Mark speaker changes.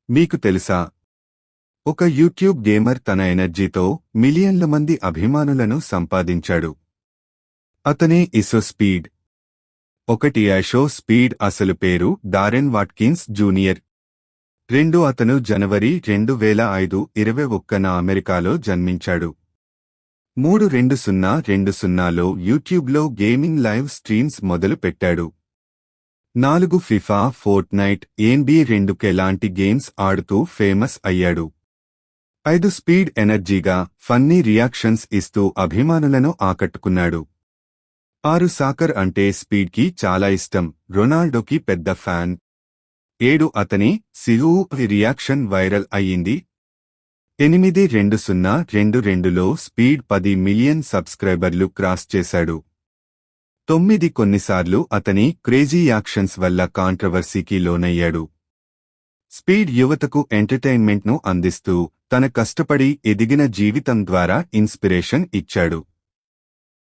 Speaker 1: మీకు తెలుసా, ఒక యూట్యూబ్ గేమర్ తన ఎనర్జీతో మిలియన్ల మంది అభిమానులను సంపాదించాడు. అతనే ఇసో స్పీడ్. 1 యాషో స్పీడ్ అసలు పేరు డారెన్ వాట్కిన్స్ జూనియర్. 2 అతను జనవరి 2005 21న అమెరికాలో జన్మించాడు. 3 2020లో యూట్యూబ్లో గేమింగ్ లైవ్ స్ట్రీమ్స్ మొదలు పెట్టాడు. 4 ఫిఫా, ఫోర్ట్నైట్, NBA 2K లాంటి గేమ్స్ ఆడుతూ ఫేమస్ అయ్యాడు. 5 స్పీడ్ ఎనర్జీగా ఫన్నీ రియాక్షన్స్ ఇస్తూ అభిమానులను ఆకట్టుకున్నాడు. 6 సాకర్ అంటే స్పీడ్కి చాలా ఇష్టం, రొనాల్డోకి పెద్ద ఫ్యాన్. 7 అతని సిహూ రియాక్షన్ వైరల్ అయ్యింది. 8 2022లో స్పీడ్ 10 మిలియన్ సబ్స్క్రైబర్లు క్రాస్ చేశాడు. 9 కొన్నిసార్లు అతని క్రేజీ యాక్షన్స్ వల్ల కాంట్రవర్సీకి లోనయ్యాడు. స్పీడ్ యువతకు ఎంటర్టైన్మెంట్ను అందిస్తూ తన కష్టపడి ఎదిగిన జీవితం ద్వారా ఇన్స్పిరేషన్ ఇచ్చాడు.